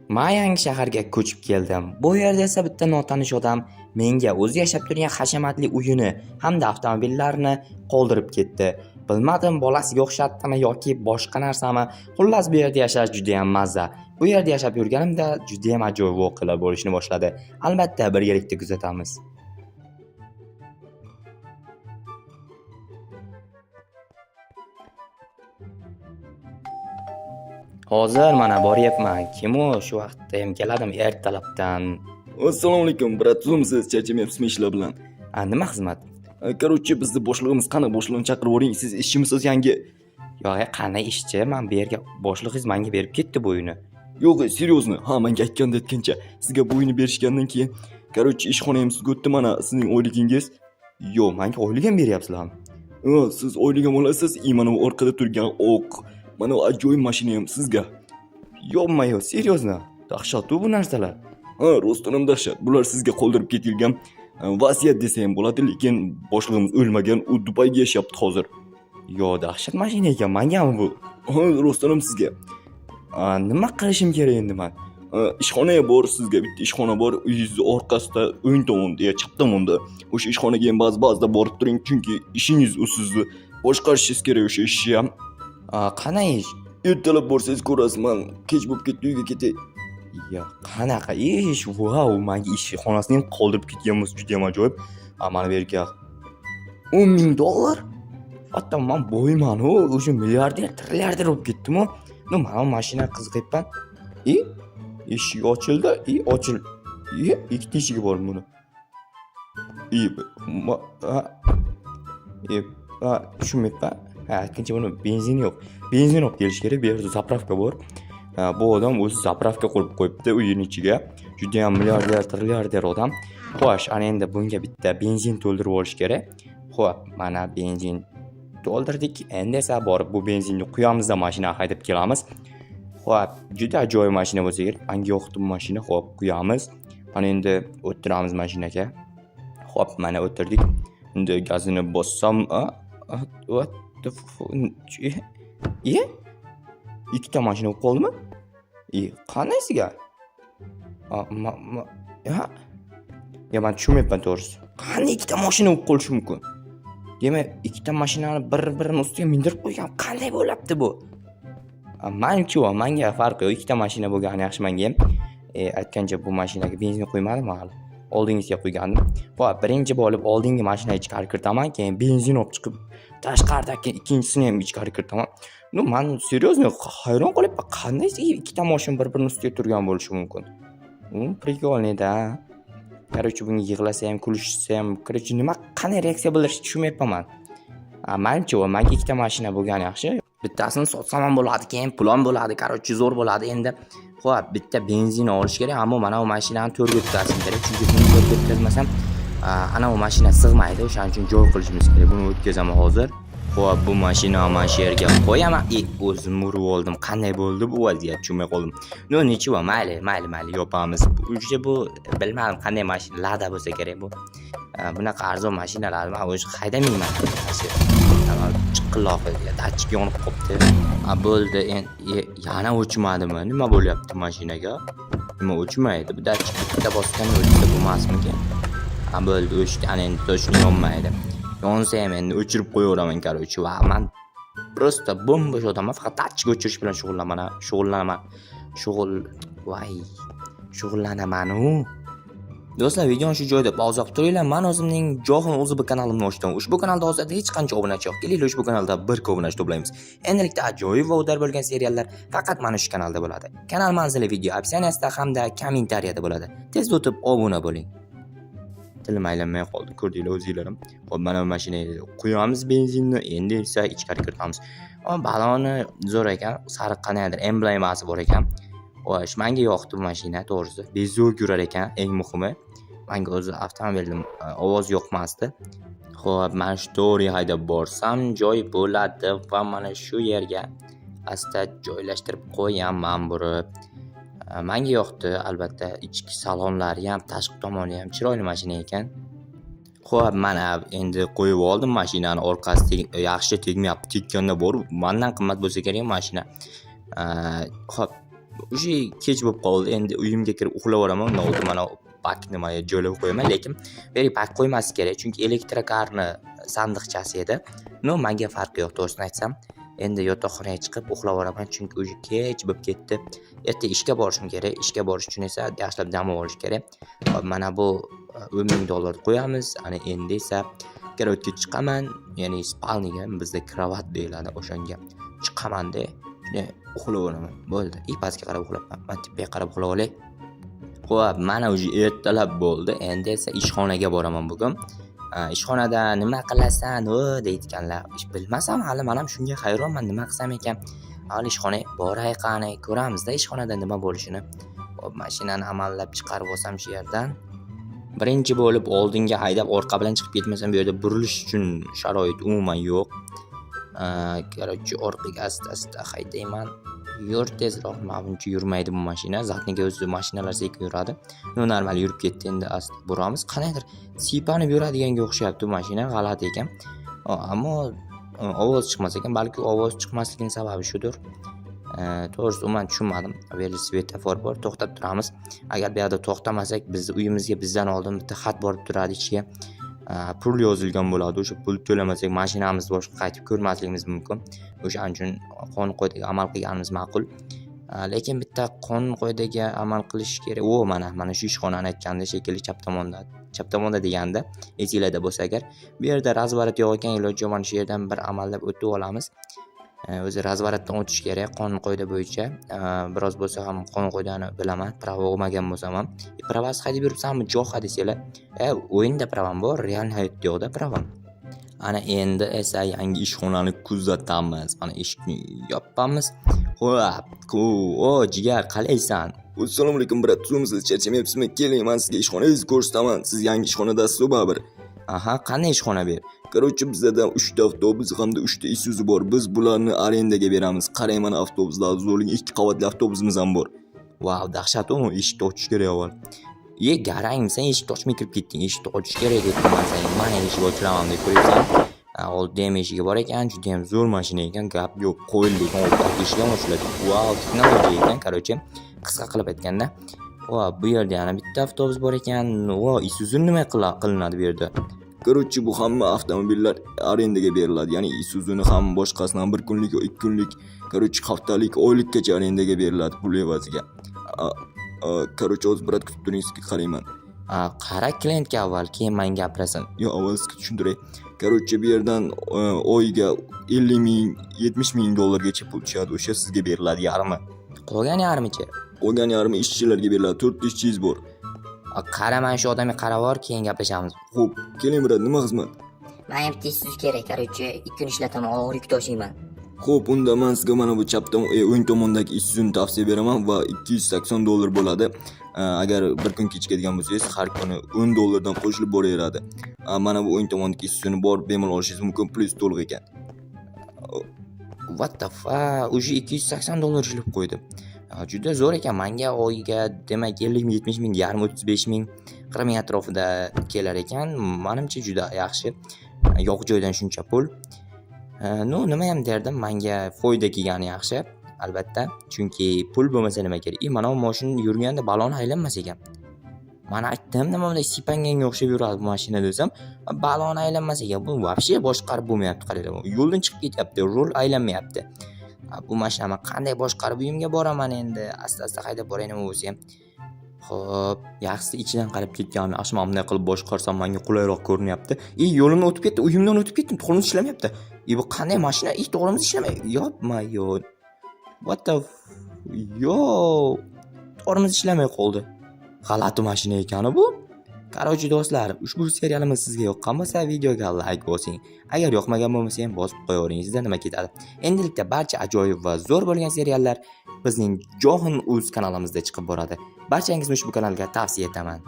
Men yangi shaharga ko'chib keldim. Bu yerda esa bitta notanish odam menga o'zi yashab turgan hashamatli uyini hamda avtomobillarini qoldirib ketdi. Bilmadim bolasiga o'xshatdimi yoki boshqa narsami. Xullas bu yerda yashash juda ham mazza. Bu yerda yashab yurganimda juda ham ajoyib voqealar bo'lishni boshladi. Albatta birgalikda kuzatamiz. Hozir mana boryapman. Kim u? Shu vaqtda ham keladimi ertalabdan? Assalomu alaykum, bratlarimiz, charchamayapsizmi ishlar bilan? Nima xizmat? Короче, bizni boshlig'imiz qani? Boshlig'ini chaqirib yuboring. Siz ishchimisiz yangi? Yo'q, qanday ishchi? Men bu yerga boshlig'ingiz menga berib ketdi bu uyni. Yo'q, seriyozmi? Ha, menga aytgancha sizga bu uyni berishgandan keyin, короче, ishxona ham sizga o'tdi mana sizning oyligingiz. Yo'q, menga oylik ham beryapsizlarmi? Siz oylik ham olasiz, mana bu orqada turgan oq, mana bu ajoyib mashina ham sizga. Yo'q, seriyozmi? Dahshat bu narsalar. Ha, rostdan ham dahshat. Bular sizga qoldirib ketilgan vasiyat desa ham bo'ladi, lekin boshlig'imiz o'lmagan, u Dubayga yashayapti hozir. Yo'q, dahshat mashina ekan, mengami bu? Ha, rostdan ham sizga. Nima qilishim kerak endi men? Ishxonaga bor, sizga bitta ishxona bor, uyingizni orqasida, o'ng tomonda yo chap tomonda. O'sha ishxonaga ham ba'zida borib turing, chunki ishingiz u sizni boshqarishingiz kerak o'sha ishni ham. Qanday ish? Ertalab borsangiz ko'rasiz, men kech bo'lib ketdi, uyga ketay. Yo'q, qanaqa ish? Vau, menga ishxonasini ham qoldirib ketganmiz, juda ham ajoyib. Mana bu yerga $10,000. Hatto men bo'yman, o'sha milliarder, trilliarder bo'lib ketdim-ku. Mana bu mashina qiziqyapman. Eshik ochildi, ochil. Ikkita eshigi bor buni. Tushunmayapman. Ikkinchi buni benzin yo'q. Benzin olib kelish kerak, bu yerda zapravka bor. Bu odam o'zi zapravka qilib qo'yibdi uyining ichiga. Juda ham milliarder, trilliarder odam. Xo'sh, ana endi bunga bitta benzin to'ldirib olish kerak. Xo'p, mana benzin to'ldirdik. Endi esa borib bu benzinni quyamizda mashina haydab kelamiz. Xo'p, juda ajoyib mashina bo'lsa kerak. Menga yoqdi bu mashina. Xo'p, quyamiz. Mana endi o'tiramiz mashinaga. Xo'p, mana o'tirdik. Endi gazini bossam, what the fuck? Ikkita mashina bo'lib qoldimi? Qanaysiga? Ya men tushunmayapman to'g'risi. Qanday ikkita mashina bo'lib qolishi mumkin? Demak, ikkita mashinani bir-birini ustiga mindirib qo'ygan. Qanday bo'lyapti bu? Menga farqi yo'q. Ikkita mashina bo'lgani yaxshi menga ham. Aytgancha bu mashinaga benzin quymadim hali. Oldingizga quygandim. Xo'p, birinchi bo'lib oldingi mashinaga ichkari kirtaman, keyin benzin olib chiqib tashqaridagi ikkinchisini ham ichkari kirtaman. Men seriyozmi hayron qolyapman. Qanday ikkita mashina bir-birini ustiga turgan bo'lishi mumkin? Приkolniy-da. Короче, bunga yig'lasa ham, kulishsa ham, короче, nima qanday reaksiya bildirish tushunmayapman men. Menga ikkita mashina bo'lgani yaxshi. Bittasini sotsam ham bo'ladi, keyin pulon bo'ladi, короче, zo'r bo'ladi. Endi xo'p, bitta benzin olish kerak, ammo mana bu mashinani to'rga o'tkazishim kerak, chunki buni to'rga o'tkazmasam, ana bu mashina sig'maydi. O'shaning uchun joy qilishimiz kerak. Buni o'tkazaman hozir. Xo'p, bu mashinani mana shu yerga qo'yaman. O'zim urib oldim. Qanday bo'ldi bu vaziyat? Tushunmay qoldim. Nechiva, mayli yopamiz. Bu bilmadim qanday mashina, Lada bo'lsa kerak bu. Bunaqa arzon mashinalarni men o'zi haydamayman. Chiqqiloq dachik yonib qopti. Bo'ldi, yana o'chmadimi? Nima bo'lyapti mashinaga? Nima o'chmaydi? Bu dachik bitta bosgan o'chsa bo'lmasmikan? Bo'ldi, o'chdi. Ana endi точно yonmaydi. Yonsa ham endi o'chirib qo'yaveraman, короче. Va men просто bo'sh odamman, faqat dachik o'chirish bilan shug'ullanaman. Do'stlar, videoni shu joyda pauza qilib turinglar. Men o'zimning Johon o'zi kanalimni ochdim. Ushbu kanalda hozirda hech qancha obunachi yo'q. Keling, ushbu kanalda 1 obunachi to'playmiz. Endilikda ajoyib va udar bo'lgan seriallar faqat mana shu kanalda bo'ladi. Kanal manzili video opsiyasida hamda kommentariyada bo'ladi. Tez o'tib obuna bo'ling. Tilim aylanmay qoldi, ko'rdinglar o'zinglar ham. Xo'p, mana bu mashinaga quyamiz benzinni, endi esa ichkari kiritamiz. Baloni zo'r ekan, sariq qanaydir emblemasi bor ekan. Xo'sh, menga yoqdi bu mashina, to'g'risi. Bezak yurar ekan, eng muhimi. Menga o'zi avtomobilning ovozi yoqmasdi. Xo'p, men shu to'g'ri haydab borsam joy bo'ladi va mana shu yerga asta joylashtirib qo'yaman burib. Menga yoqdi, albatta, ichki salonlari ham, tashqi tomoni ham chiroyli mashina ekan. Xo'p, mana endi qo'yib oldim mashinani orqasi yaxshi tegmayapti. Tekkanda bor, mendan qimmat bo'lsa kerak mashina. Xo'p, o'sha kech bo'lib qoldi. Endi uyimga kirib uxlayveraman. Undan oldin mana bak nimaga joylab qo'yaman, lekin bu yerga bak qo'ymas kerak, chunki elektrokarni sandiqchasi edi. No, menga farqi yo'q, to'g'risini aytsam. Endi yotoqxonaga chiqib uxlayveraman, chunki o'sha kech bo'lib ketdi. Erta ishga borishim kerak. Ishga borish uchun esa yaxshilab dam olish kerak. Mana bu $10,000 qo'yamiz. Ana endi esa karavotga chiqaman, ya'ni spalniga, bizda kravat deyiladi, o'shanga chiqaman-da, uxlayveraman. Bo'ldi. Pastga qarab uxlayman. Men tepaga qarab uxlab olay. Xo'p, mana o'sha ertalab bo'ldi. Endi esa ishxonaga boraman bugun. Ishxonada nima qilasan, deyotganlar. Bilmasam hali, men ham shunga hayronman, nima qilsam ekan. Hali ishxonaga boray qani, ko'ramizda ishxonada nima bo'lishini. Xo'p, mashinani amallab chiqarib olsam shu yerdan. Birinchi bo'lib oldinga haydab, orqa bilan chiqib ketmasam, bu yerda burilish uchun sharoit umuman yo'q. Короче, orqaga asta-asta haydayman. Yur tezroq, menimcha yurmaydi bu mashina. Zatniga o'zi mashinalar sekin yuradi. Normal yurib ketdi, endi asta boramiz. Qanaydir siypanib yuradiganga o'xshayapti bu mashina, g'alati ekan. Ammo ovoz chiqmas ekan, balki ovoz chiqmasligining sababi shudir. To'g'risi umuman tushunmadim. Bu yerda svetofor bor, to'xtab turamiz. Agar bu yerda to'xtamasak, biz uyimizga bizdan oldin bitta xat borib turadi ichiga. Pul yozilgan bo'ladi. O'sha pul to'lamasak mashinamizni boshqa qaytib ko'rmasligimiz mumkin. O'shaning uchun qonun qoidaga amal qilganimiz ma'qul. Lekin bitta qonun qoidaga amal qilish kerak. Mana shu ishxonani aytganda shekilli chap tomonda deganda, esinglarda bo'lsa agar, bu yerda razvarat yo'q ekan, iloji yo'q, mana shu yerdan bir amallab o'tib olamiz. O'zi razvaratdan o'tish kerak qonun qoida bo'yicha. Biroz bo'lsa ham qonun qoidani bilaman, pravo olmagan bo'lsam ham. Pravasi haydab yuribsanmi, jo'xa desanglar, o'yinda pravam bor, real hayotda yo'qda pravam. Ana endi esa yangi ishxonani kuzatamiz. Mana eshikni yopamiz. Xo'p, jigar, qalaysan? Assalomu alaykum, brat. Siz charchamayapsizmi? Keling, men sizga ishxonangizni ko'rsataman. Siz yangi ishxonadasiz baribir. Aha, qanday ishxona bu? Короче, bizda 3 ta avtobus hamda 3 ta Isuzu bor. Biz bularni arendaga beramiz. Qarang, mana avtobuslar, zo'rlik 2 qavatli avtobusimiz ham bor. Wow, dahshat, eshikni ochish kerak avval. Garang, sen eshikni ochmay kirib ketding. Eshikni ochish kerak debman senga. Mana eshikni ochiraman deb ko'ryapsan. Oldi ham eshigi bor ekan, juda ham zo'r mashina ekan, gap yo'q, qo'yildi ekan, eshik ham ochiladi. Wow, texnologiya ekan, короче, qisqa qilib aytganda. Bu yerda yana bitta avtobus bor ekan. Isuzu nima qilinadi bu yerda? Короче, bu hamma avtomobillar arendaga beriladi. Ya'ni Isuzu'ni ham boshqasini ham 1 kunlik, 2 kunlik, короче, haftalik, oylikgacha arendaga beriladi pul evaziga. Короче, o'z brat kutib turingizki qarayman. Qara klientga avval, keyin menga gapirasan. Avval sizga tushuntiray. Короче, bu yerdan oyiga 50 ming, 70 ming dollargacha pul tushadi. O'sha sizga beriladi yarmi. Qolgan yarmichi? Qolgan yarmi ishchilarga beriladi. 4 ta ishchingiz bor. Qara, mana shu odamga qarab ol, keyin gaplashamiz. Xo'p, keling brat, nima xizmat? Men ham tez kerak, короче, 2 kun ishlataman, og'ir yuk tashiyman. Xo'p, unda men sizga mana bu chap o'ng tomondagi Isuzu'ni tavsiya beraman va $280 bo'ladi. Agar bir kun kechikadigan bo'lsangiz, har kuni $10 dan qo'shilib boraveradi. Mana bu o'ng tomondagi Isuzu'ni bor, bemalol olishingiz mumkin, plyus to'liq ekan. What the fuck? O'sha $280 ishlab qo'ydi. Juda zo'r ekan. Menga oyiga demak 50 ming, 70 ming, yarmi 35 ming, 40 ming atrofida kelar ekan. Menimcha juda yaxshi. Yo'q joydan shuncha pul. Nima ham derdim, menga foyda kelgani yaxshi, albatta. Chunki pul bo'lmasa nima kerak? Mana bu mashina yurganda baloni aylanmas ekan. Mana aytdim, nima bunday sipanganga o'xshab yuradi bu mashina desam, baloni aylanmas ekan. Bu вообще boshqarib bo'lmayapti, qaranglar. Yo'ldan chiqib ketyapti, rul aylanmayapti. Bu mashinani qanday boshqarib uyimga boraman endi? Asta-asta haydab boray nima bo'lsa ham. Xo'p, yaxshisi ichidan qarab ketgan. Ashma bunday qilib boshqarsam menga qulayroq ko'rinyapti. Yo'limdan o'tib ketdi, uyimdan o'tib ketdim, to'g'rimiz ishlamayapti. Bu qanday mashina? To'g'rimiz ishlamayapti. Yopma, yo. What the to'g'rimiz ishlamay qoldi. G'alati mashina ekan bu. Qarorchi do'stlar, ushbu serialimiz sizga yoqqan bo'lsa, videoga like bosing. Agar yoqmagan bo'lmasa ham bosib qo'yavering, sizdan nima ketadi. Endilikda barcha ajoyib va zo'r bo'lgan seriallar bizning John Uz kanalimizda chiqib boradi. Barchangizni ushbu kanalga tavsiya etaman.